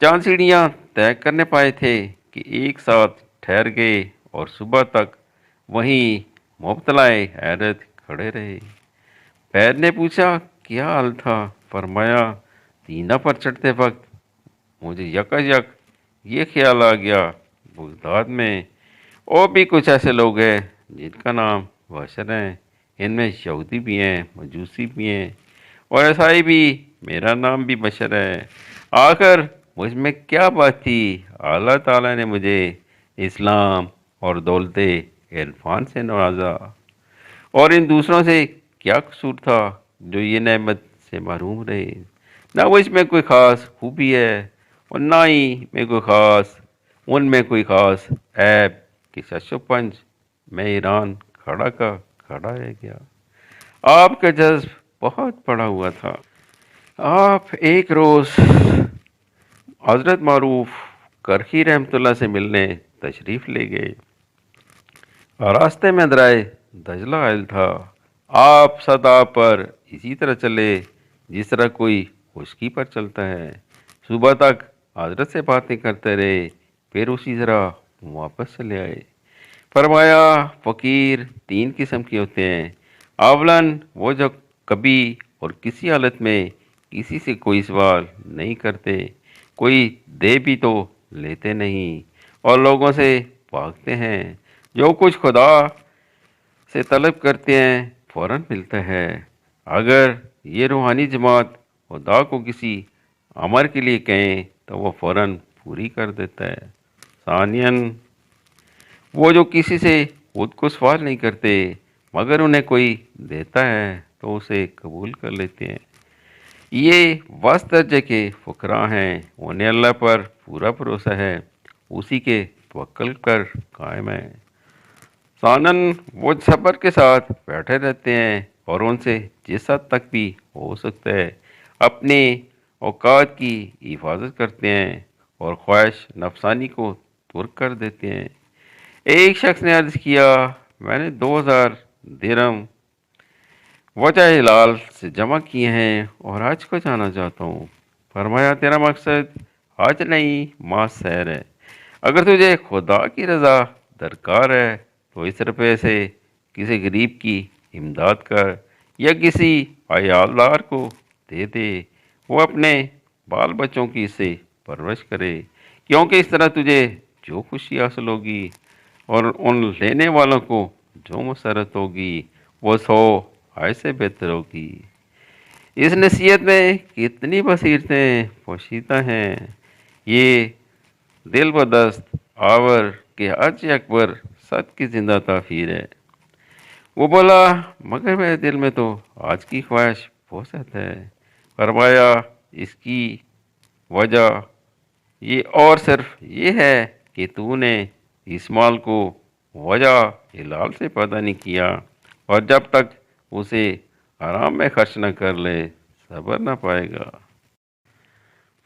چاند سیڑھیاں طے کرنے پائے تھے کہ ایک ساتھ ٹھہر گئے اور صبح تک وہیں مبتلا حیرت کھڑے رہے۔ پیر نے پوچھا کیا حال تھا؟ فرمایا تینا پر چڑھتے وقت مجھے یکا یک یہ خیال آ گیا، بغداد میں اور بھی کچھ ایسے لوگ ہیں جن کا نام بشر ہیں، ان میں یہودی بھی ہیں، مجوسی بھی ہیں اور عیسائی بھی، میرا نام بھی بشر ہے۔ آخر مجھ میں کیا بات تھی؟ اللہ تعالیٰ نے مجھے اسلام اور دولت عرفان سے نوازا، اور ان دوسروں سے کیا قصور تھا جو یہ نعمت سے محروم رہے؟ نہ مجھ میں کوئی خاص خوبی ہے اور نہ ہی میں کوئی خاص ان میں کوئی خاص عیب کہ شش و پنج میں ایران کھڑا کا کھڑا رہ گیا۔ آپ کا جذب بہت بڑا ہوا تھا۔ آپ ایک روز حضرت معروف کرخی رحمۃ اللہ سے ملنے تشریف لے گئے۔ راستے میں درائے دجلہ عائل تھا۔ آپ سطح پر اسی طرح چلے جس طرح کوئی خشکی پر چلتا ہے۔ صبح تک حضرت سے باتیں کرتے رہے، پھر اسی طرح واپس چلے آئے۔ فرمایا فقیر تین قسم کے ہوتے ہیں۔ اولن وہ جو کبھی اور کسی حالت میں کسی سے کوئی سوال نہیں کرتے، کوئی دے بھی تو لیتے نہیں، اور لوگوں سے بھاگتے ہیں۔ جو کچھ خدا سے طلب کرتے ہیں فوراً ملتا ہے۔ اگر یہ روحانی جماعت خدا کو کسی امر کے لیے کہیں تو وہ فوراً پوری کر دیتا ہے۔ ثانیاً وہ جو کسی سے خود کو سوال نہیں کرتے مگر انہیں کوئی دیتا ہے تو اسے قبول کر لیتے ہیں۔ یہ وسط درجے کے فقراء ہیں، انہیں اللہ پر پورا بھروسہ ہے، اسی کے توکل پر قائم ہے۔ ثاناً وہ صبر کے ساتھ بیٹھے رہتے ہیں اور ان سے جس حد تک بھی ہو سکتا ہے اپنے اوقات کی حفاظت کرتے ہیں اور خواہش نفسانی کو ترک کر دیتے ہیں۔ ایک شخص نے عرض کیا میں نے 2000 درہم وجہ ہلال سے جمع کیے ہیں اور حج کو جانا چاہتا ہوں۔ فرمایا تیرا مقصد حج نہیں ماہ سیر ہے۔ اگر تجھے خدا کی رضا درکار ہے تو اس روپے سے کسی غریب کی امداد کر یا کسی عیالدار کو دے دے، وہ اپنے بال بچوں کی اسے پرورش کرے، کیونکہ اس طرح تجھے جو خوشی حاصل ہوگی اور ان لینے والوں کو جو مسرت ہوگی وہ 100 حج سے بہتر ہوگی۔ اس نصیحت میں کتنی بصیرتیں پوشیدہ ہیں، یہ دل و دست آور کہ حج اکبر سچ کی زندہ تعبیر ہے۔ وہ بولا مگر میرے دل میں تو آج کی خواہش بہت زیادہ ہے۔ فرمایا اس کی وجہ یہ اور صرف یہ ہے کہ تو نے اس مال کو وجہ ہلال سے پیدا نہیں کیا، اور جب تک اسے حرام میں خرچ نہ کر لے صبر نہ پائے گا۔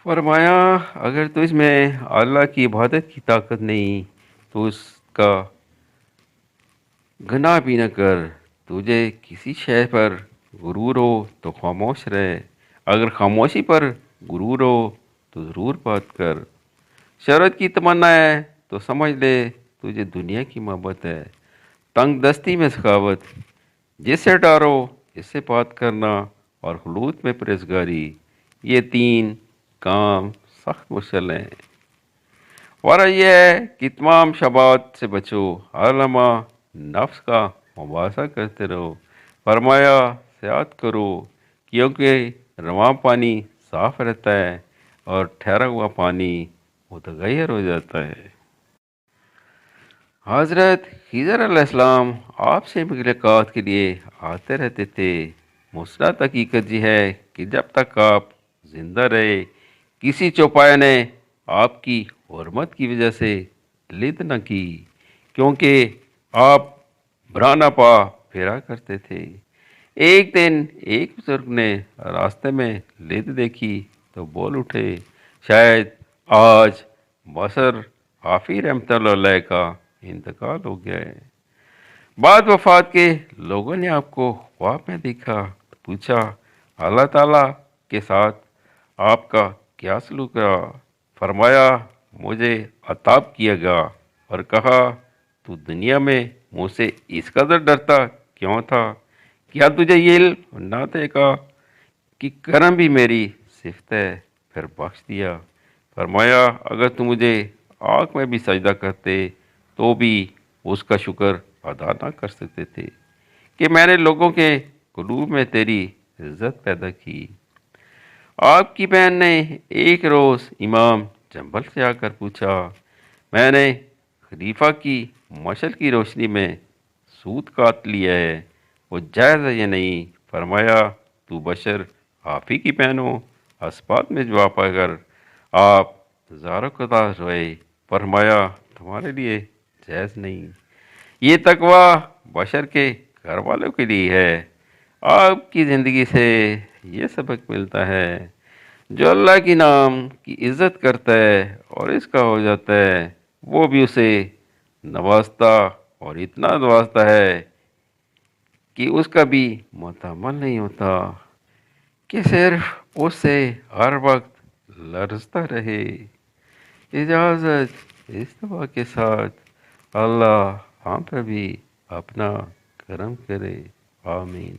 فرمایا اگر تجھ میں اللہ کی عبادت کی طاقت نہیں تو اس کا گناہ بھی نہ کر۔ تجھے کسی شے پر غرور ہو تو خاموش رہے، اگر خاموشی پر غرور ہو تو ضرور بات کر۔ شہرت کی تمنا ہے تو سمجھ لے تجھے دنیا کی محبت ہے۔ تنگ دستی میں سخاوت، جس سے ڈارو اس سے بات کرنا، اور خلوت میں پرہیزگاری، یہ تین کام سخت مشکل ہیں۔ ورا یہ ہے کہ تمام شبات سے بچو، ہر لمحہ نفس کا مباحثہ کرتے رہو۔ فرمایا سیاحت کرو کیونکہ رواں پانی صاف رہتا ہے اور ٹھہرا ہوا پانی متغیر ہو جاتا ہے۔ حضرت خضر علیہ السلام آپ سے ملاقات کے لیے آتے رہتے تھے۔ مسرت حقیقت یہ ہے کہ جب تک آپ زندہ رہے کسی چوپایا نے آپ کی حرمت کی وجہ سے لد نہ کی، کیونکہ آپ برہنہ پا پھیرا کرتے تھے۔ ایک دن ایک بزرگ نے راستے میں لد دیکھی تو بول اٹھے شاید آج بصر حافی رحمۃ اللہ علیہ کا انتقال ہو گیا ہے۔ بعد وفات کے لوگوں نے آپ کو خواب میں دیکھا تو پوچھا اللہ تعالیٰ کے ساتھ آپ کا کیا سلوک رہا؟ فرمایا مجھے عتاب کیا گیا اور کہا تو دنیا میں مجھ سے اس قدر ڈرتا کیوں تھا؟ کیا تجھے یہ علم نہ تھے کا کہ کرم بھی میری صفت ہے؟ پھر بخش دیا۔ فرمایا اگر تم مجھے آنکھ میں بھی سجدہ کرتے تو بھی اس کا شکر ادا نہ کر سکتے تھے کہ میں نے لوگوں کے قلوب میں تیری عزت پیدا کی۔ آپ کی بہن نے ایک روز امام جنبل سے آ کر پوچھا، میں نے خلیفہ کی مشل کی روشنی میں سود کاٹ لیا ہے، وہ جائز ہے یا نہیں؟ فرمایا تو بشر آپ ہی کی بہن ہو۔ اسبات میں جواب پا کر آپ زاروں قطار روئے۔ فرمایا تمہارے لیے جائز نہیں، یہ تقوی بشر کے گھر والوں کے لیے ہے۔ آپ کی زندگی سے یہ سبق ملتا ہے، جو اللہ کی نام کی عزت کرتا ہے اور اس کا ہو جاتا ہے، وہ بھی اسے نوازتا اور اتنا نوازتا ہے کہ اس کا بھی متحمل نہیں ہوتا کہ صرف اس سے ہر وقت لرزتا رہے۔ اجازت اس دعا کے ساتھ، اللہ ہم پہ بھی اپنا کرم کرے، آمین۔